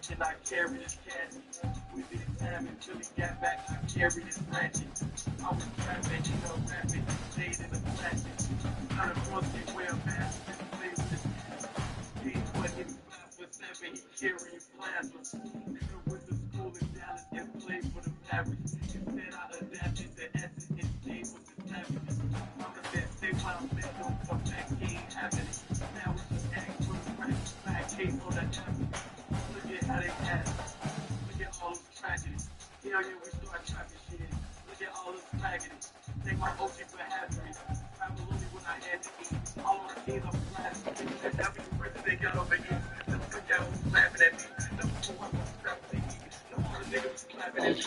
And I carry this candy. We did time until he got back. I carry this ratchet. I was trapping, you know, rapping. Stayed in the plastic. Not a force get well fast. Play with this cat. He's 25/7. He carrying plasma. Nigga went to school in Dallas and played for the Mavericks. Instead, I adapted to essence and stayed with the savages. Mama said, stay while I'm there. Don't come back. He ain't happening. Now it's just act for the crack. Back case on the avenue. Look at how they act. Look at all this tragedy. Hell yeah, we start trapping shit. Look at all this tragedy. Take my OG for having me. Travel only when I had to eat. All on the scenes I'm blasting. And now we the they got over here. Look at who's laughing at me. Number two, I'm gonna scrap the heat. No more niggas clapping at me.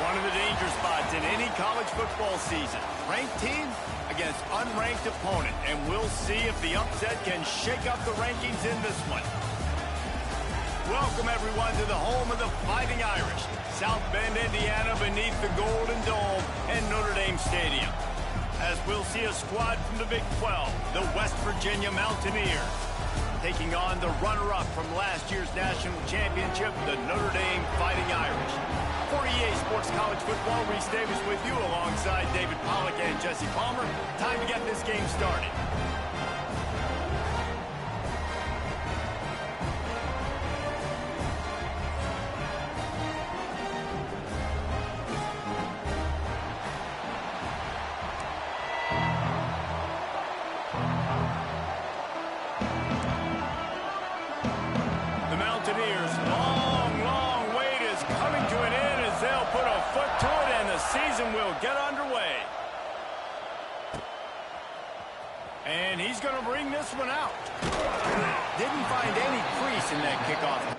One of the danger spots in any college football season. Ranked team against unranked opponent. And we'll see if the upset can shake up the rankings in this one. Welcome, everyone, to the home of the Fighting Irish. South Bend, Indiana, beneath the Golden Dome and Notre Dame Stadium. As we'll see a squad from the Big 12, the West Virginia Mountaineers, taking on the runner-up from last year's national championship, the Notre Dame Fighting Irish. For EA Sports College Football, Reese Davis with you alongside David Pollack and Jesse Palmer. Time to get this game started. The Mountaineers' long wait is coming to an end as they'll put a foot to it and the season will get underway. And he's going to bring this one out. Didn't find any crease in that kickoff.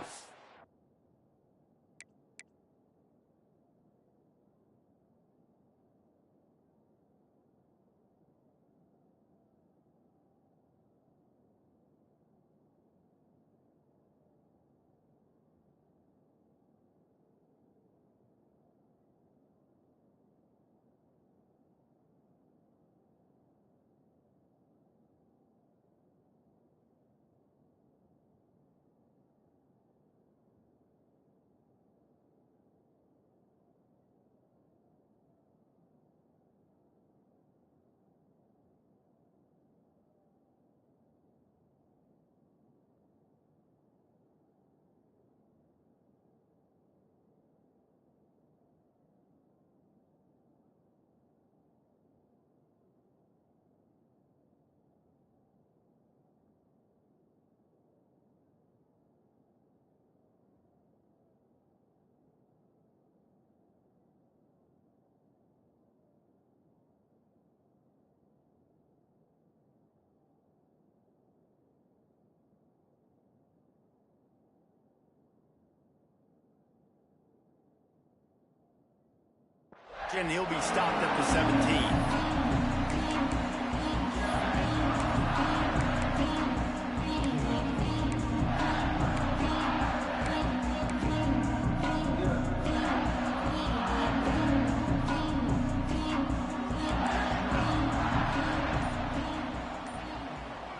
And he'll be stopped at the 17.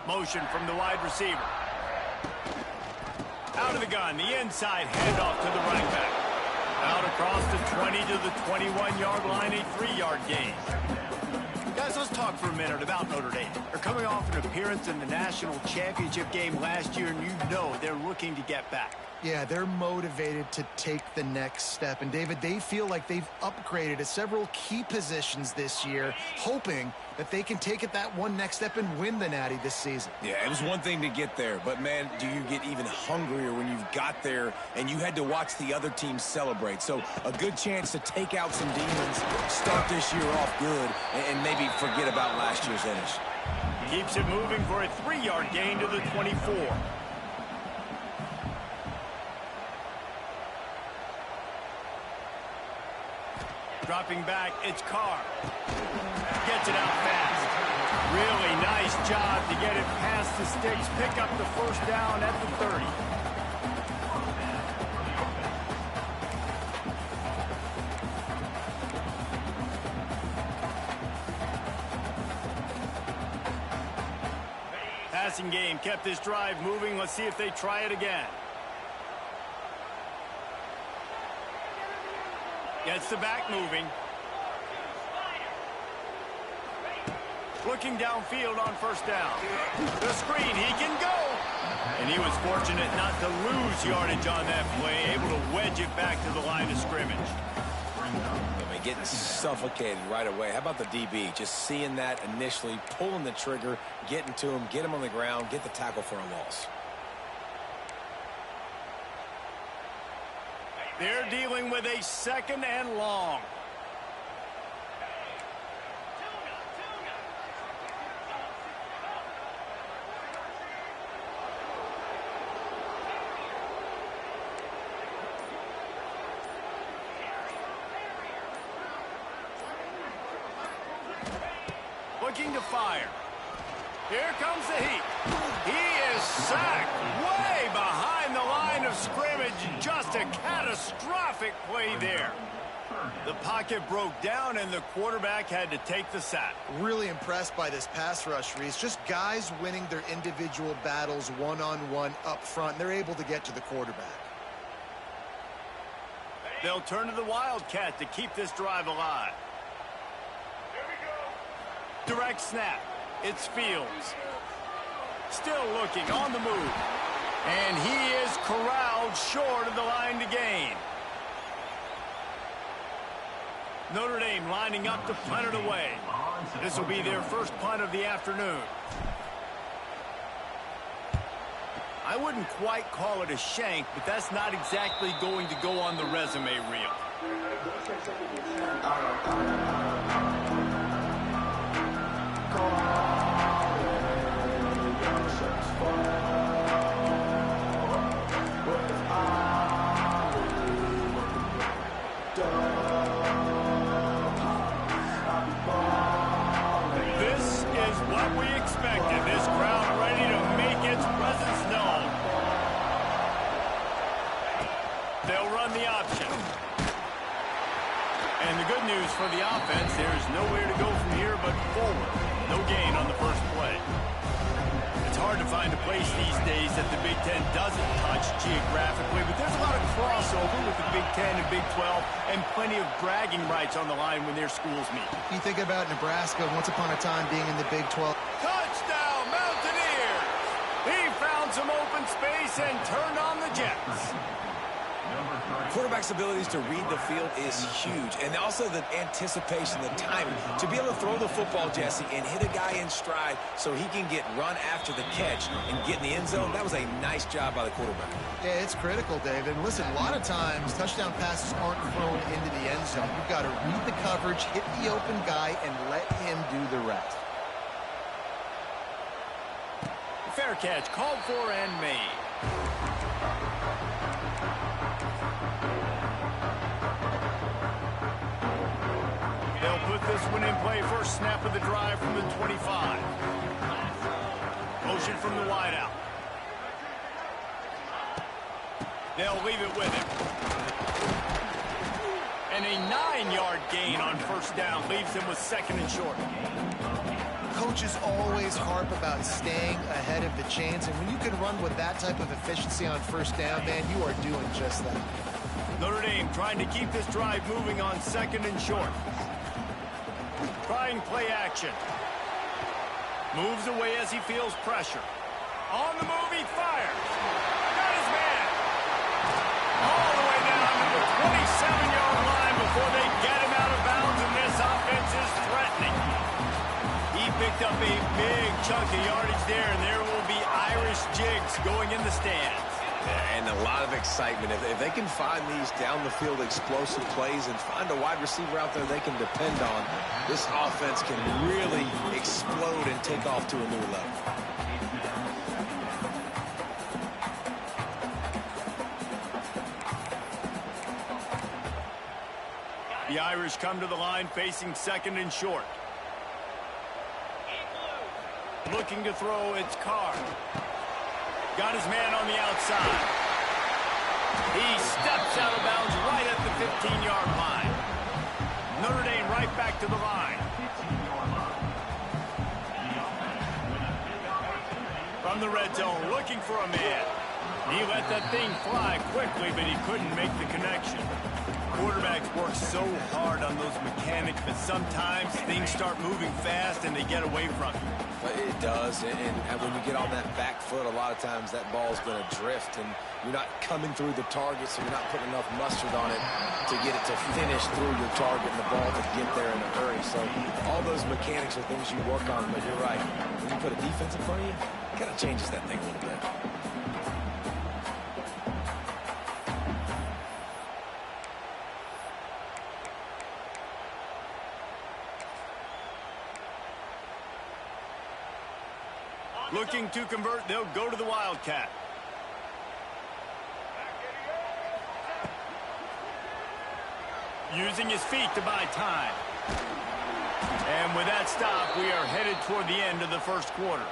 Motion from the wide receiver. Out of the gun, the inside handoff to the right back. Out across the 20 to the 21-yard line, a 3-yard gain. Guys, let's talk for a minute about Notre Dame. They're coming off an appearance in the national championship game last year, and you know they're looking to get back. Yeah, they're motivated to take the next step. And, David, they feel like they've upgraded to several key positions this year, hoping that they can take it that one next step and win the Natty this season. Yeah, it was one thing to get there, but, man, do you get even hungrier when you've got there and you had to watch the other team celebrate. So a good chance to take out some demons, start this year off good, and maybe forget about last year's finish. Keeps it moving for a 3-yard gain to the 24. Dropping back, it's Carr. Gets it out fast. Really nice job to get it past the sticks. Pick up the first down at the 30. Passing game kept this drive moving. Let's see if they try it again. Gets the back moving. Looking downfield on first down. The screen, he can go. And he was fortunate not to lose yardage on that play, able to wedge it back to the line of scrimmage. I mean, getting suffocated right away. How about the DB? Just seeing that initially, pulling the trigger, getting to him, get him on the ground, get the tackle for a loss. They're dealing with a 2nd and long. Looking to fire. Here comes the heat. He is sacked way behind the line of scrimmage. Just a catastrophic play there. The pocket broke down, and the quarterback had to take the sack. Really impressed by this pass rush, Reese. Just guys winning their individual battles one-on-one up front. They're able to get to the quarterback. They'll turn to the Wildcat to keep this drive alive. Direct snap. It's Fields. Still looking on the move. And he is corralled short of the line to gain. Notre Dame lining up to punt it away. This will be their first punt of the afternoon. I wouldn't quite call it a shank, but that's not exactly going to go on the resume reel. This is what we expected. This crowd ready to make its presence known. They'll run the option. And the good news for the offense, there's nowhere to go from here but forward. No gain on the first play. It's hard to find a place these days that the Big Ten doesn't touch geographically, but there's a lot of crossover with the Big Ten and Big 12 and plenty of bragging rights on the line when their schools meet. You think about Nebraska once upon a time being in the Big 12. Touchdown, Mountaineers! He found some open space and turned on the Jets. Quarterback's abilities to read the field is huge, and also the anticipation, the timing. To be able to throw the football, Jesse, and hit a guy in stride so he can get run after the catch and get in the end zone, that was a nice job by the quarterback. Yeah, it's critical, David. And listen, a lot of times touchdown passes aren't thrown into the end zone. You've got to read the coverage, hit the open guy, and let him do the rest. Fair catch called for and made. They'll put this one in play. First snap of the drive from the 25. Motion from the wideout. They'll leave it with him. And a 9-yard gain on first down leaves him with 2nd and short. Coaches always harp about staying ahead of the chains, and when you can run with that type of efficiency on first down, man, you are doing just that. Notre Dame trying to keep this drive moving on 2nd and short. Trying play action. Moves away as he feels pressure. On the move, he fires. Got his man. All the way down to the 27-yard line before they get him out of bounds, and this offense is threatening. He picked up a big chunk of yardage there, and there will be Irish jigs going in the stands. And a lot of excitement. If they can find these down-the-field explosive plays and find a wide receiver out there they can depend on, this offense can really explode and take off to a new level. The Irish come to the line facing second and short. Looking to throw, it's Carr. Got his man on the outside. He steps out of bounds right at the 15-yard line. Notre Dame right back to the line. From the red zone, looking for a man. He let that thing fly quickly, but he couldn't make the connection. Quarterbacks work so hard on those mechanics, but sometimes things start moving fast and they get away from you. It does, and when you get on that back foot, a lot of times that ball's going to drift, and you're not coming through the target, so you're not putting enough mustard on it to get it to finish through your target and the ball to get there in a hurry. So all those mechanics are things you work on, but you're right. When you put a defense in front of you, it kind of changes that thing a little bit. Looking to convert, they'll go to the Wildcat. Using his feet to buy time. And with that stop, we are headed toward the end of the first quarter.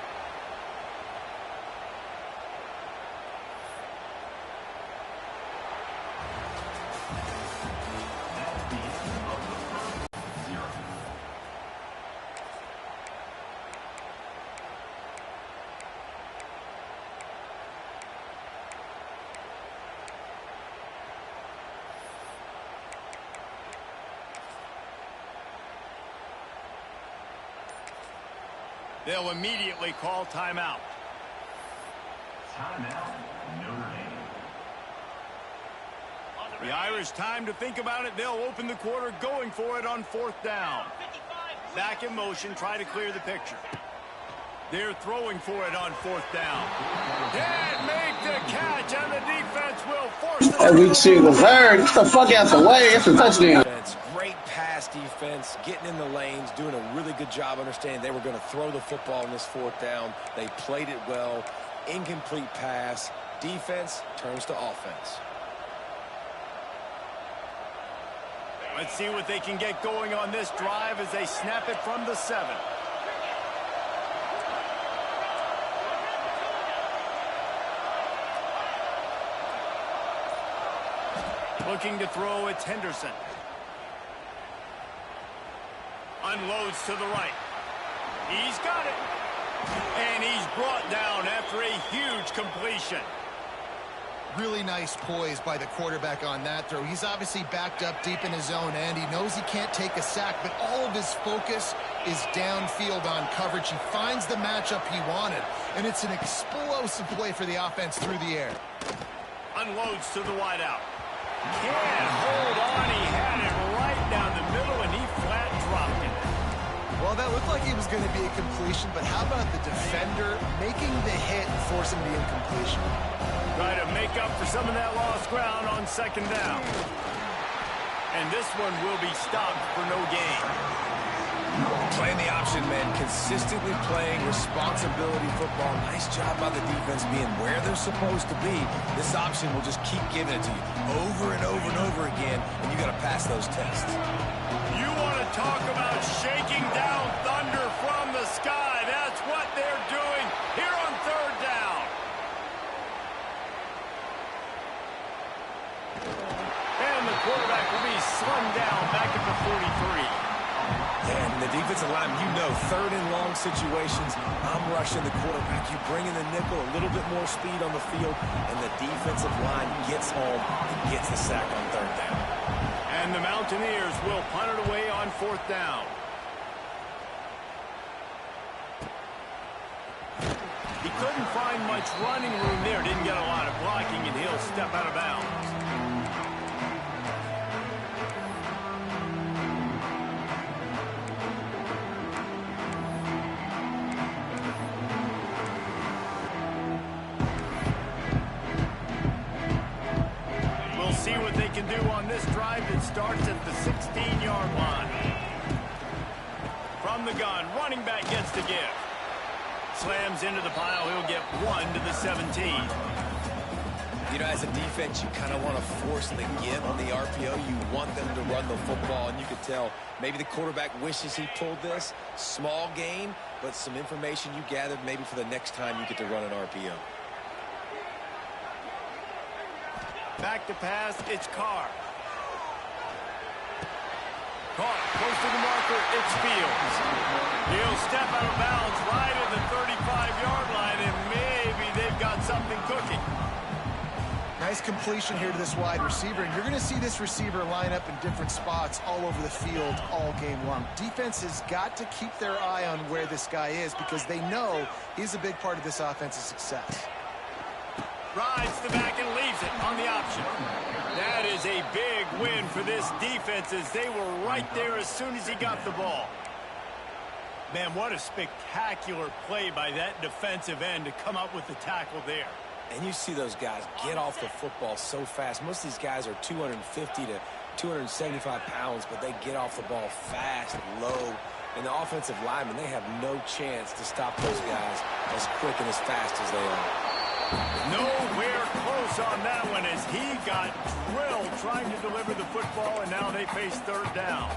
They'll immediately call timeout. Timeout, Notre Dame. The Irish time to think about it. They'll open the quarter going for it on fourth down. Back in motion, try to clear the picture. They're throwing for it on fourth down. Can't make the catch, and the defense will force it. Every single bird, get the fuck out the way. It's a touchdown. Great pass defense, getting in the lanes, doing a really good job understanding they were going to throw the football in this fourth down. They played it well. Incomplete pass. Defense turns to offense. Let's see what they can get going on this drive as they snap it from the 7. Looking to throw, it's Henderson. Unloads to the right. He's got it. And he's brought down after a huge completion. Really nice poise by the quarterback on that throw. He's obviously backed up deep in his own end. He knows he can't take a sack, but all of his focus is downfield on coverage. He finds the matchup he wanted, and it's an explosive play for the offense through the air. Unloads to the wideout. Can't hold on. He had it right down the middle, and he flat dropped it. Well, that looked like it was going to be a completion, but how about the defender making the hit and forcing the incompletion? Try to make up for some of that lost ground on second down. And this one will be stopped for no gain. Playing the option, man. Consistently playing responsibility football. Nice job by the defense being where they're supposed to be. This option will just keep giving it to you over and over and over again, and you got to pass those tests. You want to talk about shaking down thunder from the sky. That's what they're doing here on third down. And the quarterback will be slung down back at the 43. And the defensive line, you know, third and long situations, I'm rushing the quarterback. You bring in the nickel, a little bit more speed on the field, and the defensive line gets home and gets the sack on third down. And the Mountaineers will punt it away on fourth down. couldn't find much running room there. Didn't get a lot of blocking, and he'll step out of bounds. We'll see what they can do on this drive that starts at the 16-yard line. From the gun, running back gets the give. Slams into the pile. He'll get 1 to the 17. You know, as a defense, you kind of want to force the give on the RPO. You want them to run the football, and you could tell maybe the quarterback wishes he pulled this. Small gain, but some information you gathered maybe for the next time you get to run an RPO. Back to pass, it's Carr. Carr, close to the marker, it's Fields. He'll step out of bounds right at the 35-yard line, and maybe they've got something cooking. Nice completion here to this wide receiver, and you're going to see this receiver line up in different spots all over the field all game long. Defense has got to keep their eye on where this guy is because they know he's a big part of this offense's success. Rides the back and leaves it on the option. That is a big win for this defense as they were right there as soon as he got the ball. Man, what a spectacular play by that defensive end to come up with the tackle there. And you see those guys get off the football so fast. Most of these guys are 250 to 275 pounds, but they get off the ball fast, low. And the offensive linemen, they have no chance to stop those guys as quick and as fast as they are. Nowhere close on that one as he got drilled trying to deliver the football, and now they face third down.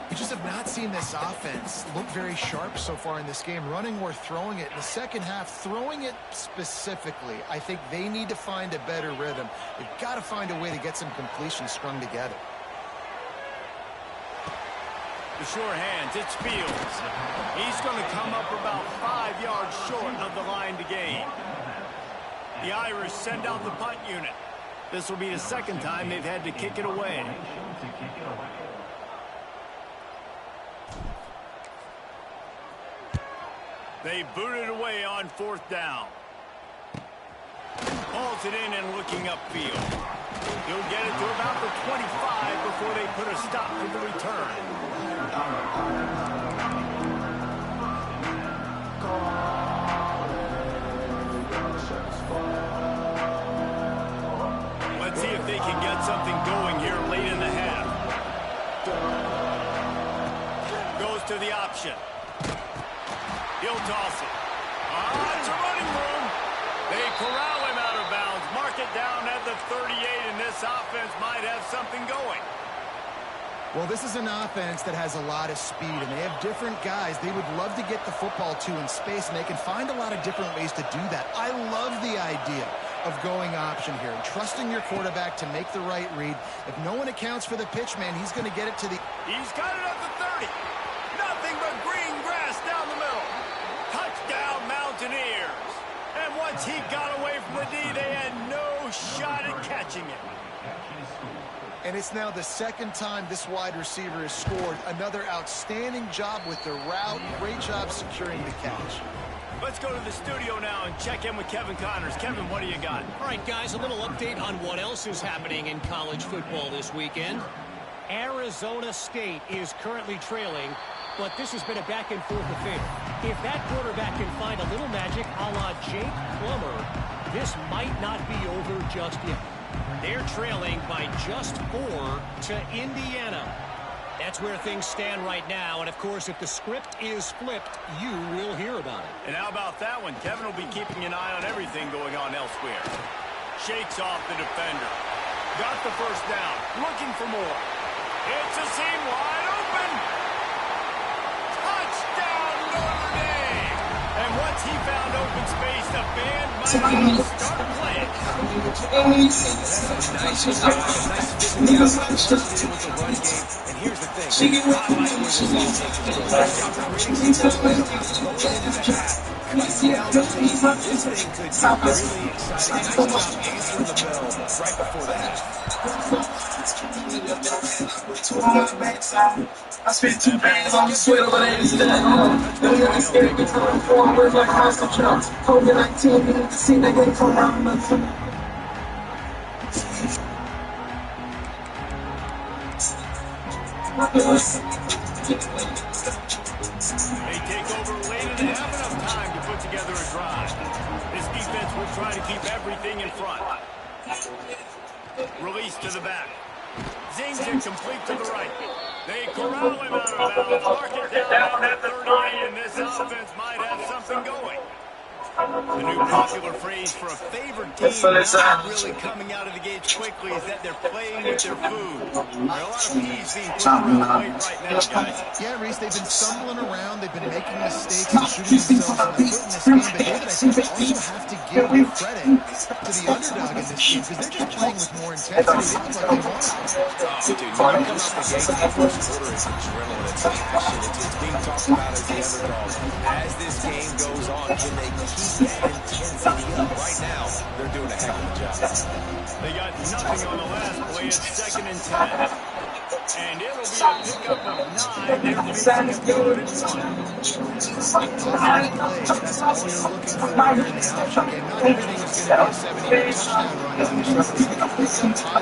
We just have not seen this offense look very sharp so far in this game, running or throwing it. In the second half, throwing it specifically, I think they need to find a better rhythm. They've got to find a way to get some completions strung together. The sure hands, it's Fields. He's going to come up about 5 yards short of the line to gain. The Irish send out the punt unit. This will be the second time they've had to kick it away. They boot it away on fourth down. Hauls it in and looking upfield. He'll get it to about the 25 before they put a stop to the return. Let's see if they can get something going here late in the half. Goes to the option. He'll toss it. It's a running room. They corral him out of bounds. Mark it down at the 38, and this offense might have something going. Well, this is an offense that has a lot of speed, and they have different guys they would love to get the football to in space, and they can find a lot of different ways to do that. I love the idea of going option here and trusting your quarterback to make the right read. If no one accounts for the pitch, man, he's going to get it to the... He's got it at the 30. Nothing but green grass down the middle. Touchdown, Mountaineers. And once he got away from the D, they had no shot at catching him. And it's now the second time this wide receiver has scored. Another outstanding job with the route. Great job securing the catch. Let's go to the studio now and check in with Kevin Connors. Kevin, what do you got? All right, guys, a little update on what else is happening in college football this weekend. Arizona State is currently trailing, but this has been a back-and-forth affair. If that quarterback can find a little magic a la Jake Plummer, this might not be over just yet. They're trailing by just 4 to Indiana. That's where things stand right now. And, of course, if the script is flipped, you will hear about it. And how about that one? Kevin will be keeping an eye on everything going on elsewhere. Shakes off the defender. Got the first down. Looking for more. It's a seam wide open. Touchdown, Notre Dame. And once he found open space, the band might start playing. And here's the thing. I like where this offense is right before the half. I spent 2 bands on the sweater, but ain't still at home. Don't get scared to come forward like a house of drums. COVID-19, you need to see that they come around the They take over late and have enough time to put together a drive. This defense will try to keep everything in front. Release to the back. Zings it complete to the right. They corral him out of bounds. Mark it down at 38, and this offense might have something going. The new popular phrase for a favored team not really coming out of the gates quickly is that they're playing with their food. There are a lot of peas being put around the plate right now, guys. Yeah, Reese, they've been stumbling around. They've been making mistakes and shooting themselves in the foot in this game. But David, I think they also have to give credit to the underdog in this game because they're just playing with more intensity. They look like they want it. Dude, when you come out the gate in the first quarter, it's adrenaline, it's passion, it's being talked about as the underdog. As this game goes on, can they keep that intensity up? Right now, they're doing a heck of a job. They got nothing on the last play. It's 2nd and 10. And it'll be a pickup of 9. They're facing a 3rd and 1. That's all you're looking for here in the option game. Not everything is going to be a 70-yard touchdown run. Some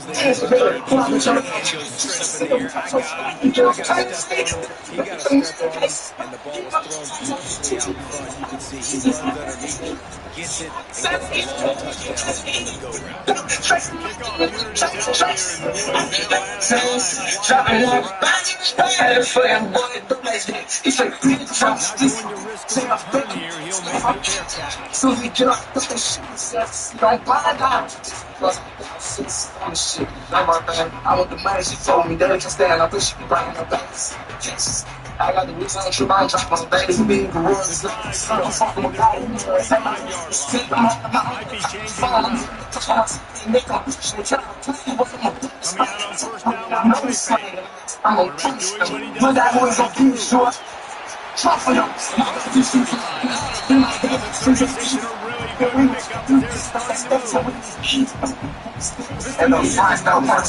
positive yardage like that. The quarterback makes good decisions. Gets it, and gets the long touchdown on the go route. I want the money, she told me that I can stand. I wish she could bring her back. I got the weeks on the mind drop on baby being the world is like so fucking guy. I'm gonna punch them, but that boy's gonna be short. Trump for them. And those lines down That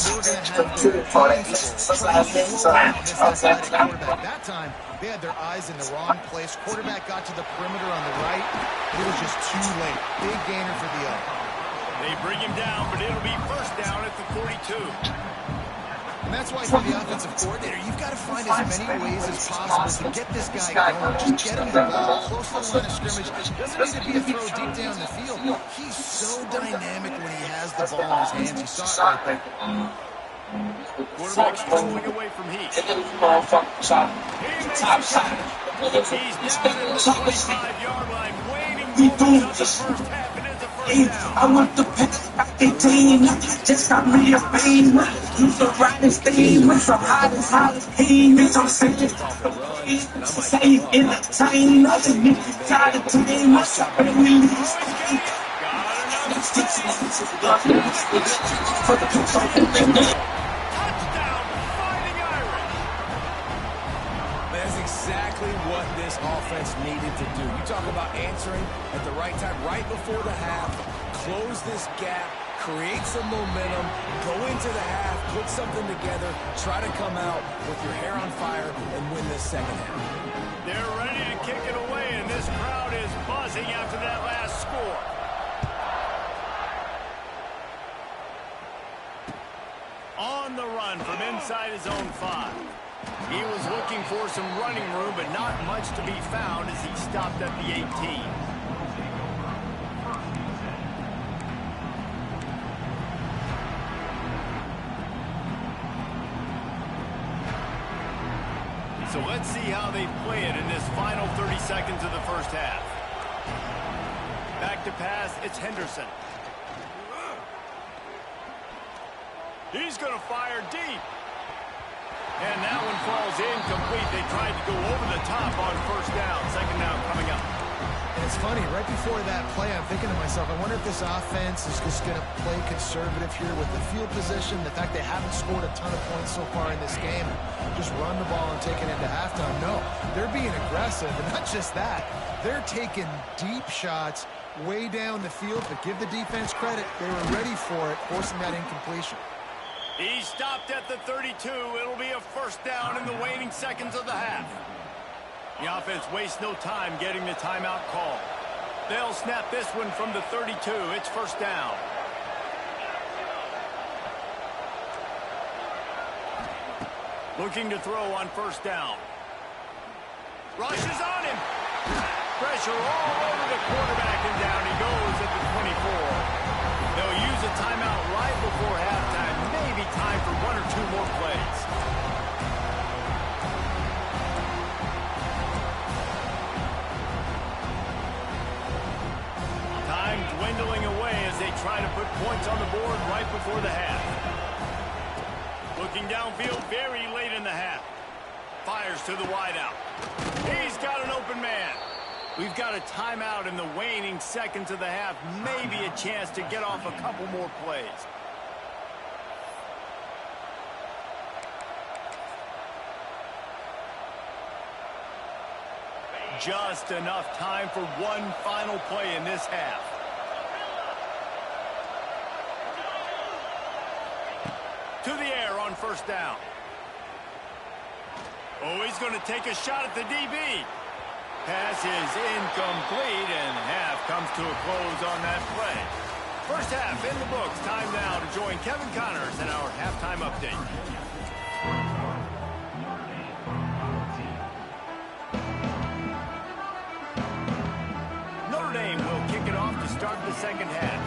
time, they had their eyes in the wrong place. Quarterback got to the perimeter on the right. It was just too late. Big gainer for the other. They bring him down, but it'll be 1st down at the 42. And that's why for the offensive coordinator, you've got to find as many ways as possible to get this guy going. Just get him the ball close to the line of scrimmage. Doesn't need to be a throw deep down the field. He's so dynamic when he has the ball in his hands. You saw it right there. Quarterback's pulling away from Heat. He makes the shot. He's down at the 25-yard line, waiting for the first half, and it's a 1st down. I want the pass, 18, just got me a beam. Use the riding steam with some hottest pain. Bitch, I'm sick of save in the time. Nothing you got to team. What's up, baby? That's exactly what this offense needed to do. You talk about answering at the right time, right before the half, close this gap, create some momentum, go into the half, put something together, try to come out with your hair on fire and win this 2nd half. They're ready to kick it away, and this crowd is buzzing after that last score. On the run from inside his own 5. He was looking for some running room, but not much to be found as he stopped at the 18. So let's see how they play it in this final 30 seconds of the 1st half. Back to pass, it's Henderson. He's going to fire deep. And that one falls incomplete. They tried to go over the top on 1st down. 2nd down coming up. It's funny, right before that play, I'm thinking to myself, I wonder if this offense is just going to play conservative here with the field position, the fact they haven't scored a ton of points so far in this game, just run the ball and take it into halftime. No, they're being aggressive, and not just that, they're taking deep shots way down the field, but give the defense credit. They were ready for it, forcing that incompletion. He stopped at the 32. It'll be a first down in the waning seconds of the half. The offense wastes no time getting the timeout call. They'll snap this one from the 32. It's first down. Looking to throw on first down. Rushes on him. Pressure all over the quarterback, and down he goes at the 24. They'll use a timeout right before halftime. Maybe time for one or two more plays. Time dwindling away as they try to put points on the board right before the half. Looking downfield very late in the half. Fires to the wideout. He's got an open man. We've got a timeout in the waning seconds of the half. Maybe a chance to get off a couple more plays. Just enough time for one final play in this half. To the air on first down. Oh, he's going to take a shot at the DB. Pass is incomplete, and half comes to a close on that play. First half in the books. Time now to join Kevin Connors in our halftime update. Notre Dame will kick it off to start the second half.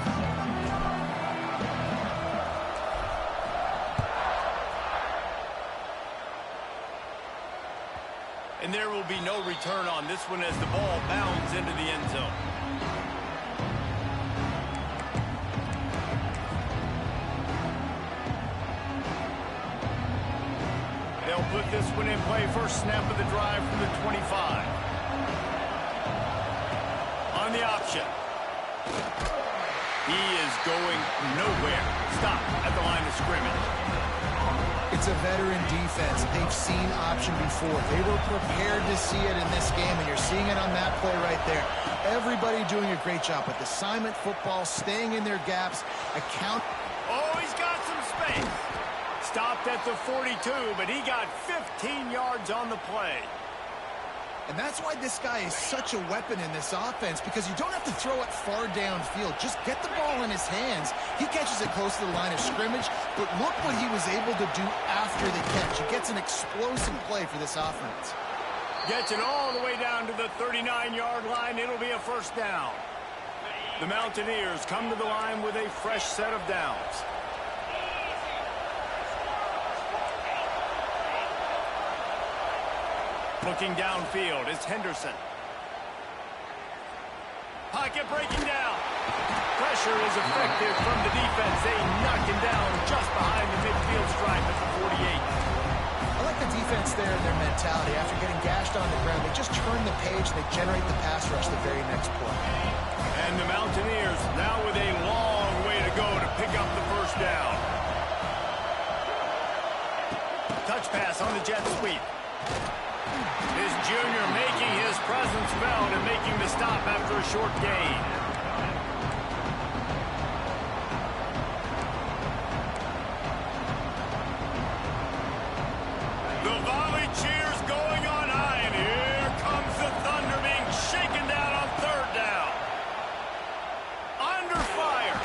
And there will be no return on this one as the ball bounds into the end zone. They'll put this one in play. First snap of the drive from the 25. On the option. He is going nowhere. Stop at the line of scrimmage. It's a veteran defense. They've seen option before. They were prepared to see it in this game, and you're seeing it on that play right there. Everybody doing a great job with assignment football, staying in their gaps, account. Oh, he's got some space. Stopped at the 42, but he got 15 yards on the play. And that's why this guy is such a weapon in this offense, because you don't have to throw it far downfield. Just get the ball in his hands. He catches it close to the line of scrimmage, but look what he was able to do after the catch. He gets an explosive play for this offense. Gets it all the way down to the 39-yard line. It'll be a first down. The Mountaineers come to the line with a fresh set of downs. Looking downfield, it's Henderson. Pocket breaking down. Pressure is effective from the defense. They knock him down just behind the midfield stripe at the 48. I like the defense there and their mentality. After getting gashed on the ground, they just turn the page and they generate the pass rush the very next play. And the Mountaineers now with a long way to go to pick up the first down. Touch pass on the jet sweep. This junior making his presence felt and making the stop after a short gain. The volley cheers going on high, and here comes the Thunder being shaken down on third down. Under fire.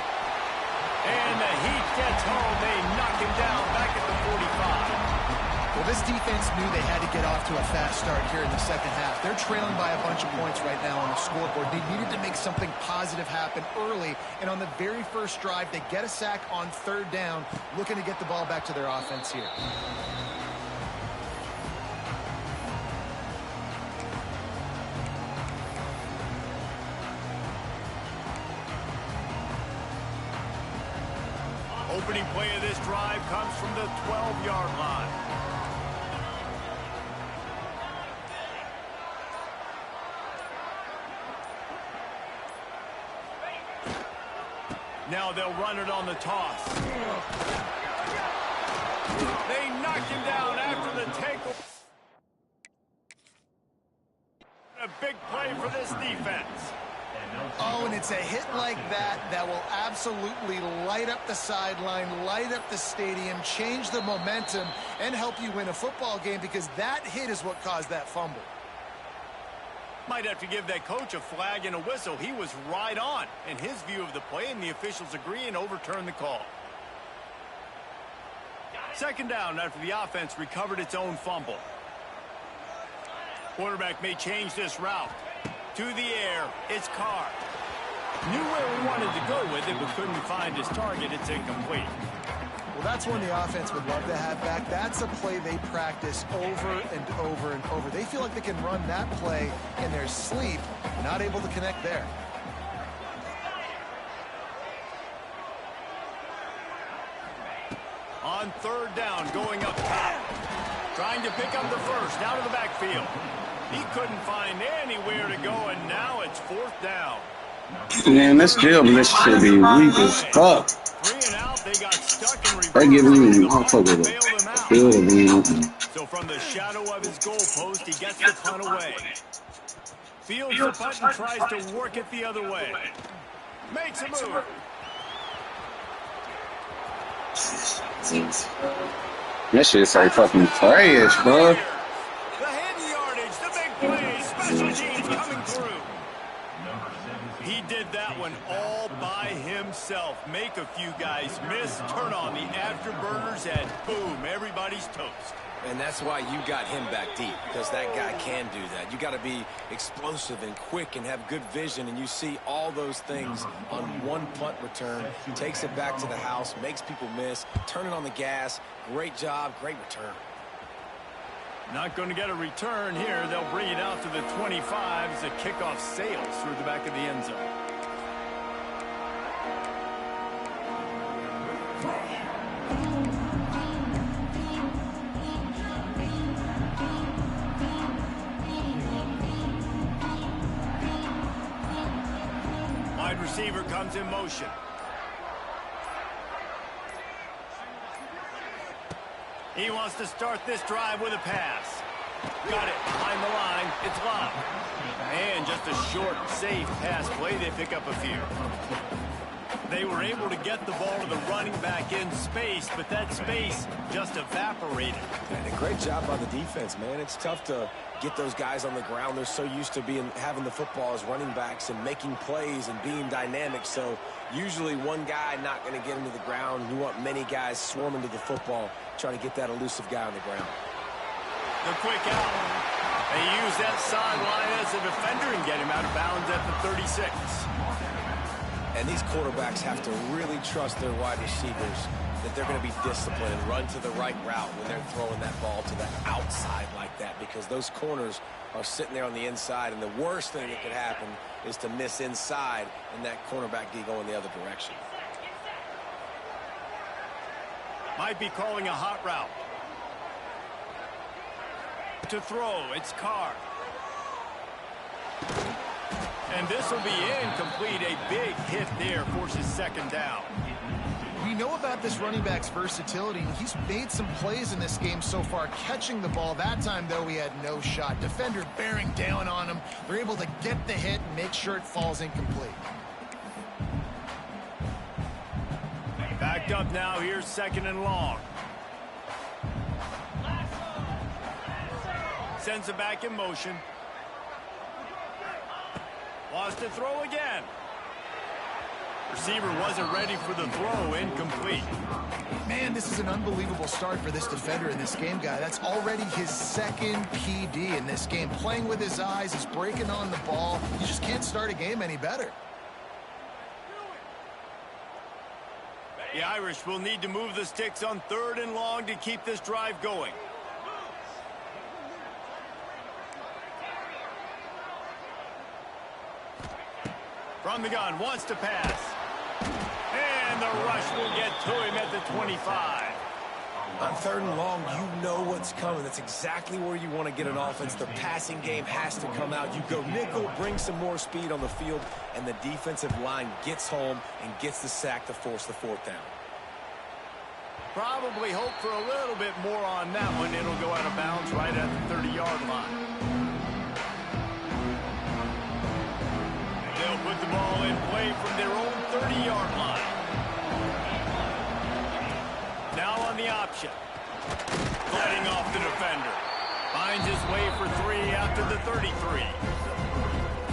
And the Heat gets home. They knock him down back at the 45. Well, this defense knew they had to get off to a fast start here in the second half. They're trailing by a bunch of points right now on the scoreboard. They needed to make something positive happen early, and on the very first drive, they get a sack on third down, looking to get the ball back to their offense here. Opening play of this drive comes from the 12-yard line. Now they'll run it on the toss. They knocked him down after the tackle. A big play for this defense. Oh, and it's a hit like that that will absolutely light up the sideline, light up the stadium, change the momentum, and help you win a football game, because that hit is what caused that fumble. Might have to give that coach a flag and a whistle. He was right on in his view of the play, and the officials agree and overturn the call. Second down after the offense recovered its own fumble. Quarterback may change this route. To the air, it's Carr. Knew where he wanted to go with it, but couldn't find his target. It's incomplete. Well, that's one the offense would love to have back. That's a play they practice over and over and over. They feel like they can run that play in their sleep, not able to connect there. On third down, going up top. Trying to pick up the first, out of the backfield. He couldn't find anywhere to go, and now it's fourth down. Man, this jail list should be weak as fuck. 3 and out, they got stuck in reverse. They give me The motherfucker punter bailed him out. So from the shadow of his goalpost, he gets the punt away. Fields the punt and tries to work it the other way. Makes a move. That shit's like fucking trash, bro. The head yardage, the big play, special teams coming through. He did that one all by himself. Make a few guys miss, turn on the afterburners, and boom, everybody's toast. And that's why you got him back deep, because that guy can do that. You got to be explosive and quick and have good vision, and you see all those things on one punt return. Takes it back to the house, makes people miss, turning on the gas. Great job, great return. Not going to get a return here. They'll bring it out to the 25 as the kickoff sails through the back of the end zone. Wide receiver comes in motion. He wants to start this drive with a pass. Got it behind the line. It's locked. And just a short, safe pass play. They pick up a few. They were able to get the ball to the running back in space, but that space just evaporated. And a great job by the defense, man. It's tough to get those guys on the ground. They're so used to having the football as running backs and making plays and being dynamic. So usually one guy not going to get him to the ground. You want many guys swarming to the football, trying to get that elusive guy on the ground. The quick out. They use that sideline as a defender and get him out of bounds at the 36. And these quarterbacks have to really trust their wide receivers that they're going to be disciplined and run to the right route when they're throwing that ball to the outside like that, because those corners are sitting there on the inside, and the worst thing that could happen is to miss inside and that cornerback be going the other direction. Might be calling a hot route. To throw, it's Carr. And this will be incomplete. A big hit there forces second down. We know about this running back's versatility, and he's made some plays in this game so far, catching the ball. That time, though, he had no shot. Defender bearing down on him. They're able to get the hit and make sure it falls incomplete. Backed up now. Here's second and long. Sends it back in motion. Wants to throw again. Receiver wasn't ready for the throw. Incomplete. Man, this is an unbelievable start for this defender in this game, guy. That's already his second PD in this game. Playing with his eyes, he's breaking on the ball. You just can't start a game any better. The Irish will need to move the sticks on third and long to keep this drive going. From the gun, wants to pass. And the rush will get to him at the 25. On 3rd and long, you know what's coming. That's exactly where you want to get an offense. The passing game has to come out. You go nickel, bring some more speed on the field, and the defensive line gets home and gets the sack to force the 4th down. Probably hope for a little bit more on that one. It'll go out of bounds right at the 30-yard line. They'll put the ball in play from their own 30-yard line. Now on the option. Letting off the defender. Finds his way for 3 after the 33.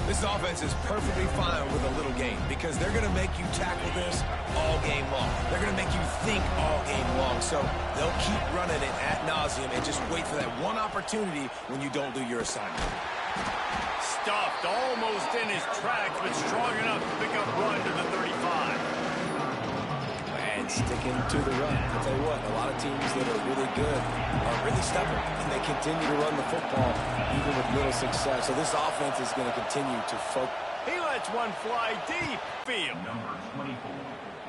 This offense is perfectly fine with a little game because they're going to make you tackle this all game long. They're going to make you think all game long. So they'll keep running it ad nauseum and just wait for that one opportunity when you don't do your assignment. Stuffed almost in his tracks, but strong enough to pick up run to the 35. And sticking to the run. I'll tell you what, a lot of teams that are really good are really stubborn, and they continue to run the football even with little success. So this offense is going to continue to focus. He lets one fly deep field.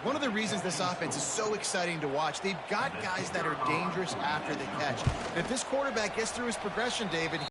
One of the reasons this offense is so exciting to watch, they've got guys that are dangerous after the catch. And if this quarterback gets through his progression, David,